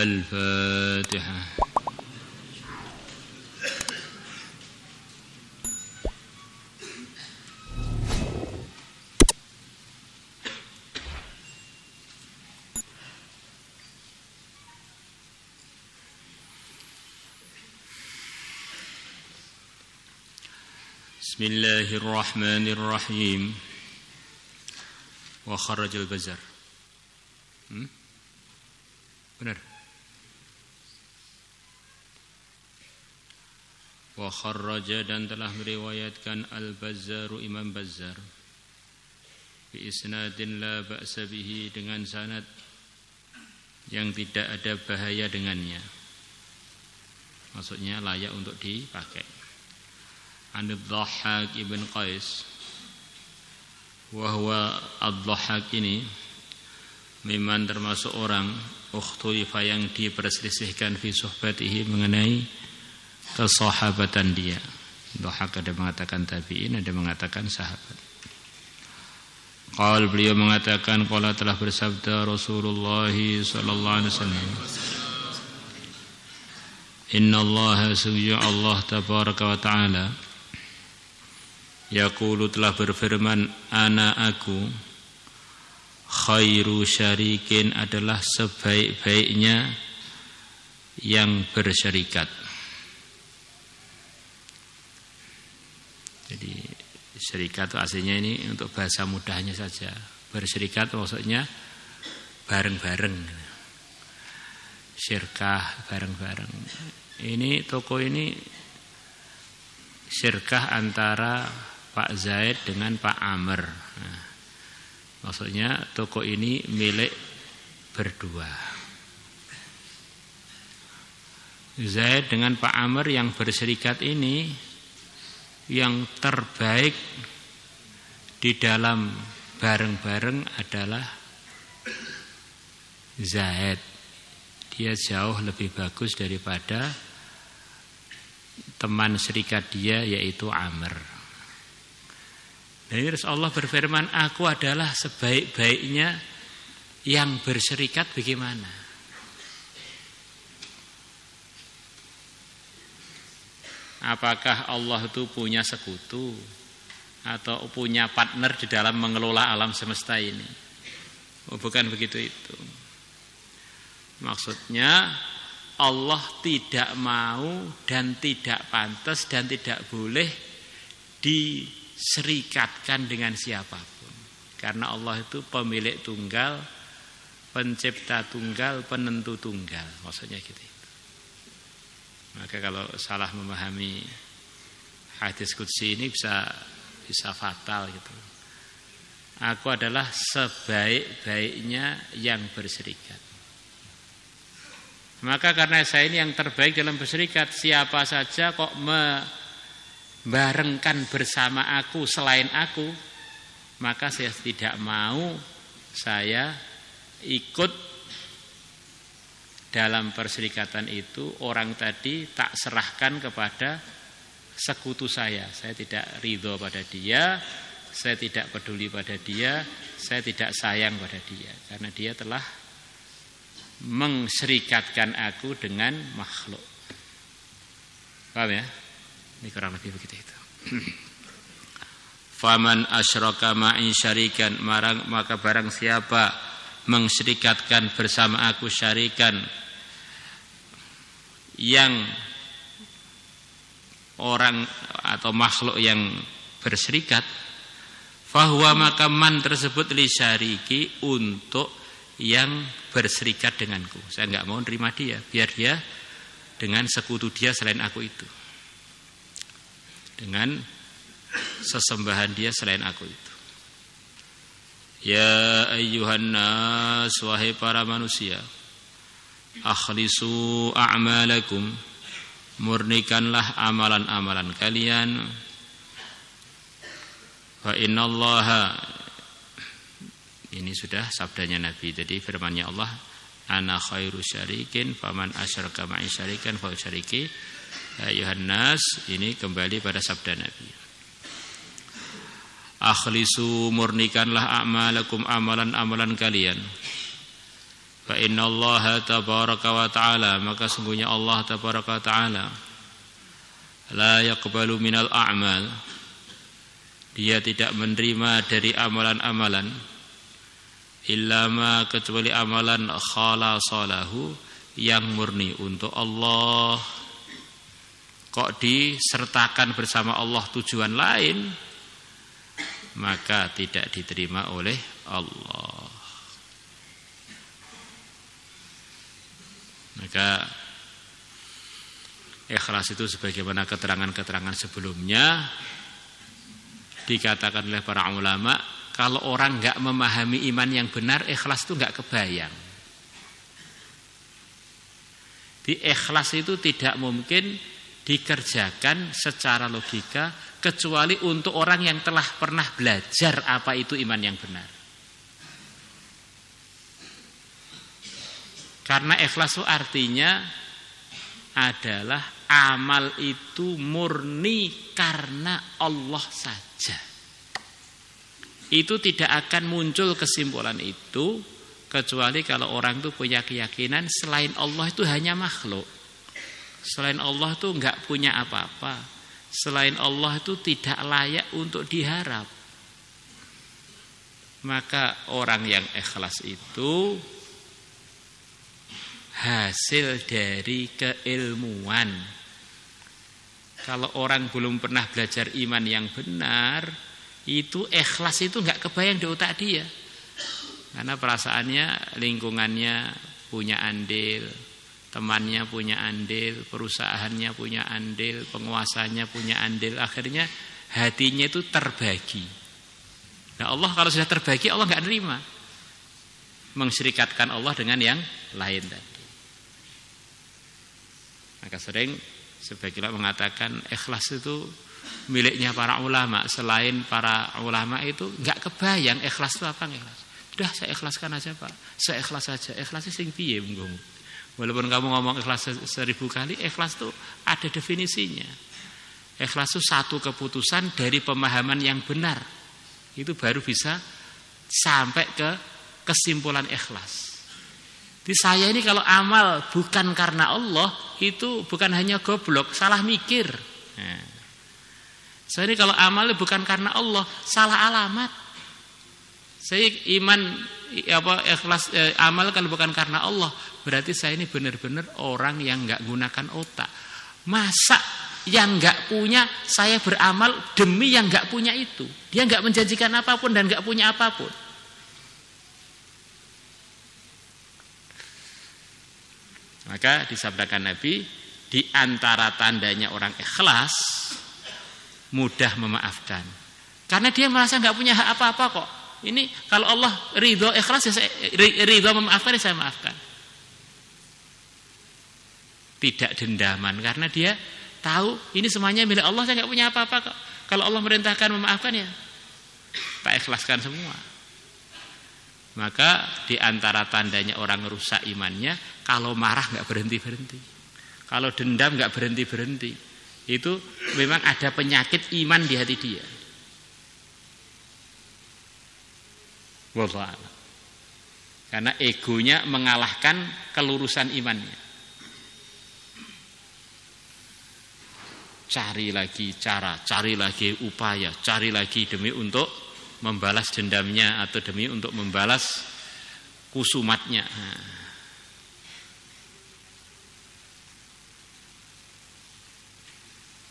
Al-Fatihah. Bismillahirrahmanirrahim. Wa kharrajal Bazzar. Benar. Wa kharraja, dan telah meriwayatkan Al-Bazzaru Imam Bazzar bi isnadin la ba'sa bihi, dengan sanad yang tidak ada bahaya dengannya, maksudnya layak untuk dipakai. An-Dhahhak ibn Qais, wa huwa Ad-Dhahhak ini memang termasuk orang ukhtulifa yang diperselisihkan fi suhbatihi, mengenai kesahabatan dia. Dhahhak ada mengatakan tabi'in, ada mengatakan sahabat. Qal, beliau mengatakan, qala, telah bersabda Rasulullah sallallahu alaihi wasallam, inna Allah, sungguh Allah tabaraka wa ta'ala, yaqulu, telah berfirman, ana aku, khairu syarikin, adalah sebaik-baiknya yang bersyarikat. Jadi syarikat itu aslinya ini untuk bahasa mudahnya saja. Bersyarikat maksudnya bareng-bareng, syirkah bareng-bareng. Ini toko ini syirkah antara Pak Zaid dengan Pak Amr. Nah, maksudnya toko ini milik berdua. Zaid dengan Pak Amr yang berserikat ini, yang terbaik di dalam bareng-bareng adalah Zaid. Dia jauh lebih bagus daripada teman serikat dia, yaitu Amr. Jadi Rasulullah berfirman, aku adalah sebaik-baiknya yang berserikat. Bagaimana? Apakah Allah itu punya sekutu atau punya partner di dalam mengelola alam semesta ini? Oh, bukan begitu itu. Maksudnya Allah tidak mau dan tidak pantas dan tidak boleh diserikatkan dengan siapapun. Karena Allah itu pemilik tunggal, pencipta tunggal, penentu tunggal. Maksudnya gitu. Maka kalau salah memahami hadis qudsi ini bisa fatal gitu. Aku adalah sebaik-baiknya yang berserikat. Maka karena saya ini yang terbaik dalam berserikat, siapa saja kok membarengkan bersama aku selain aku, maka saya tidak mau saya ikut dalam perserikatan itu. Orang tadi tak serahkan kepada sekutu saya. Saya tidak ridho pada dia, saya tidak peduli pada dia, saya tidak sayang pada dia, karena dia telah mengserikatkan aku dengan makhluk. Paham ya? Ini kurang lebih begitu itu. Faman asyraka ma'i syarikan, maka barang siapa mengserikatkan bersama aku syarikan, yang orang atau makhluk yang berserikat, fahuwa, maka man tersebut li syariki, untuk yang berserikat denganku. Saya enggak mau nerima dia, biar dia dengan sekutu dia selain aku itu, dengan sesembahan dia selain aku itu. Ya ayyuhan nas, wahai para manusia, akhlisu a'malakum, murnikanlah amalan-amalan kalian. Fa innallaha, ini sudah sabdanya Nabi. Jadi firman-Nya Allah, ana khairu syarikin, faman asyraka ma'i syarikan fa syariki. Ya ayuhan nas, ini kembali pada sabda Nabi. Akhlisu, murnikanlah a'malakum, amalan-amalan kalian. Fa innallaha tabaraka wa ta'ala, maka sungguhnya Allah tabaraka wa ta'ala la yaqbalu minal a'mal, dia tidak menerima dari amalan-amalan illa ma, kecuali amalan khalasalahu, yang murni untuk Allah. Kok disertakan bersama Allah tujuan lain, maka tidak diterima oleh Allah. Maka ikhlas itu sebagaimana keterangan-keterangan sebelumnya dikatakan oleh para ulama, kalau orang enggak memahami iman yang benar, ikhlas itu enggak kebayang. Di ikhlas itu tidak mungkin dikerjakan secara logika kecuali untuk orang yang telah pernah belajar apa itu iman yang benar. Karena ikhlas itu artinya adalah amal itu murni karena Allah saja. Itu tidak akan muncul kesimpulan itu kecuali kalau orang itu punya keyakinan selain Allah itu hanya makhluk. Selain Allah itu enggak punya apa-apa. Selain Allah itu tidak layak untuk diharap. Maka orang yang ikhlas itu hasil dari keilmuan. Kalau orang belum pernah belajar iman yang benar, itu ikhlas itu enggak kebayang di otak dia. Karena perasaannya, lingkungannya punya andil, temannya punya andil, perusahaannya punya andil, penguasanya punya andil. Akhirnya hatinya itu terbagi. Nah, Allah kalau sudah terbagi, Allah enggak nerima mengsyirikatkan Allah dengan yang lain tadi. Maka sering sebagian mengatakan ikhlas itu miliknya para ulama. Selain para ulama itu enggak kebayang ikhlas itu apa ikhlas. Sudah saya ikhlaskan aja Pak. Saya ikhlas saja. Ikhlasnya sing piye monggo. Walaupun kamu ngomong ikhlas 1000 kali, ikhlas itu ada definisinya. Ikhlas itu satu keputusan dari pemahaman yang benar. Itu baru bisa sampai ke kesimpulan ikhlas. Di saya ini kalau amal bukan karena Allah, itu bukan hanya goblok, salah mikir. Nah, saya ini kalau amal bukan karena Allah, salah alamat. Saya iman ikhlas amal kalau bukan karena Allah, berarti saya ini benar-benar orang yang enggak gunakan otak. Masa yang enggak punya saya beramal demi yang enggak punya itu? Dia enggak menjanjikan apapun dan enggak punya apapun. Maka disabdakan Nabi, di antara tandanya orang ikhlas mudah memaafkan. Karena dia merasa enggak punya hak apa-apa kok. Ini kalau Allah ridho ikhlas, ya saya ridho memaafkan, ya saya maafkan. Tidak dendaman karena dia tahu ini semuanya milik Allah, saya enggak punya apa-apa kok. Kalau Allah merintahkan memaafkan, ya tak ikhlaskan semua. Maka di antara tandanya orang rusak imannya, kalau marah enggak berhenti-berhenti. Kalau dendam enggak berhenti-berhenti. Itu memang ada penyakit iman di hati dia. Wallahu a'lam. Karena egonya mengalahkan kelurusan imannya. Cari lagi cara, cari lagi upaya, cari lagi demi untuk membalas dendamnya atau demi untuk membalas kusumatnya.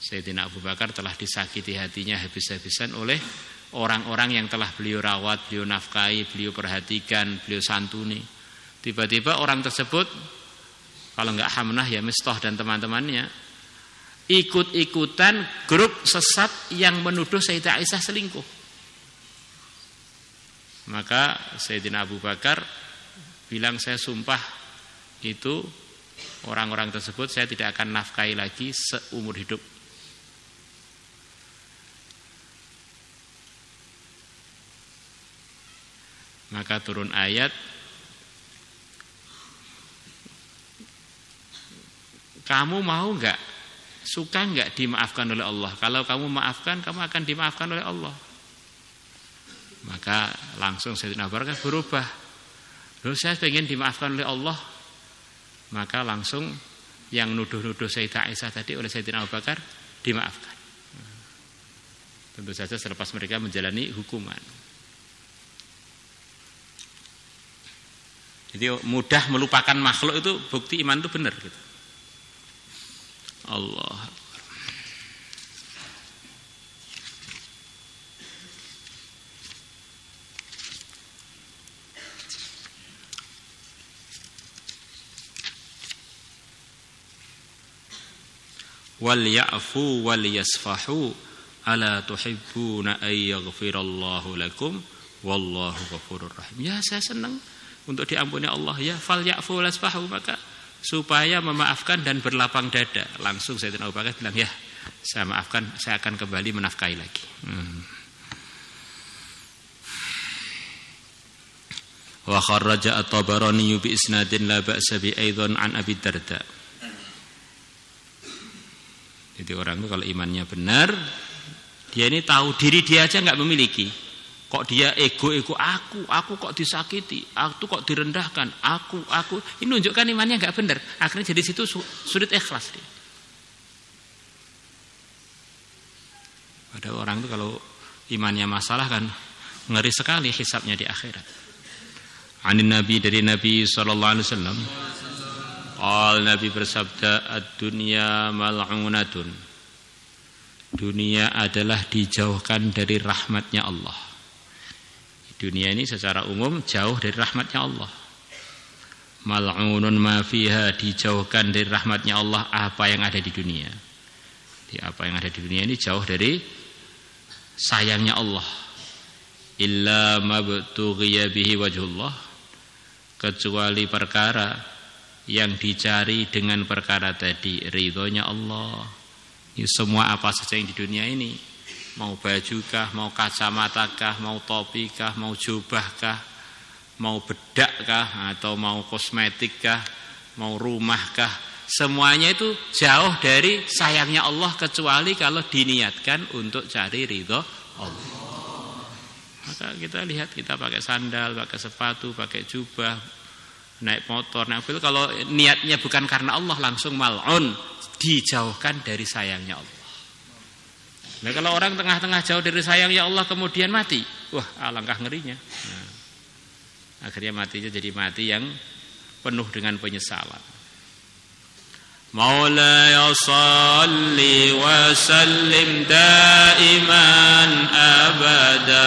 Sayyidina Abu Bakar telah disakiti hatinya habis-habisan oleh orang-orang yang telah beliau rawat, beliau nafkahi, beliau perhatikan, beliau santuni. Tiba-tiba orang tersebut, kalau enggak Hamnah ya Mistah dan teman-temannya, ikut-ikutan grup sesat yang menuduh Sayyidah Aisyah selingkuh. Maka Sayyidina Abu Bakar bilang, saya sumpah itu orang-orang tersebut saya tidak akan nafkahi lagi seumur hidup. Maka turun ayat, kamu mau enggak, suka enggak dimaafkan oleh Allah? Kalau kamu maafkan, kamu akan dimaafkan oleh Allah. Maka langsung Sayyidina Abu Bakar berubah. Loh, saya pengen dimaafkan oleh Allah. Maka langsung yang nuduh-nuduh Sayyidah Aisyah tadi oleh Sayyidina Abu Bakar dimaafkan. Tentu saja selepas mereka menjalani hukuman. Jadi mudah melupakan makhluk itu bukti iman itu benar gitu. Allah. Wal ya'fu wal yasfahu ala tuhibbuna ay yaghfirallahu lakum wallahu ghafurur rahim. Ya, saya senang untuk diampuni Allah, ya, fal ya'fu wal yasfahu, maka supaya memaafkan dan berlapang dada. Langsung Sayyidina Abu Bakar bilang, ya, saya maafkan, saya akan kembali menafkahi lagi. Wa kharraja at-Tabarani bi isnadin la ba'sa bi aidan an Abi Darda. Jadi orang itu kalau imannya benar, dia ini tahu diri dia aja nggak memiliki. Kok dia ego aku kok disakiti, aku kok direndahkan, aku. Ini menunjukkan imannya nggak benar. Akhirnya jadi situ sulit ikhlas dia. Ada orang itu kalau imannya masalah kan ngeri sekali hisabnya di akhirat. Anin Nabi, dari Nabi sallallahu alaihi wasallam. Nabi bersabda, ad-dunya mal'unatun. Dunia adalah dijauhkan dari rahmatnya Allah. Dunia ini secara umum jauh dari rahmatnya Allah. Mal'unun ma fiha, dijauhkan dari rahmatnya Allah apa yang ada di dunia. Jadi apa yang ada di dunia ini jauh dari sayangnya Allah. Illa mabtughiya bihi wajhullah, kecuali perkara yang dicari dengan perkara tadi ridhonya Allah. Ini semua apa saja yang di dunia ini, mau bajukah, mau kacamatakah, mau topikah, mau jubahkah, mau bedakkah, atau mau kosmetikkah, mau rumahkah, semuanya itu jauh dari sayangnya Allah kecuali kalau diniatkan untuk cari ridho Allah. Maka kita lihat, kita pakai sandal, pakai sepatu, pakai jubah, naik motor, naik mobil, kalau niatnya bukan karena Allah langsung mal'un, dijauhkan dari sayangnya Allah. Nah, kalau orang tengah-tengah jauh dari sayangnya Allah kemudian mati, wah, alangkah ngerinya. Nah, akhirnya matinya jadi mati yang penuh dengan penyesalan. Maulaya salli wa sallim daiman abada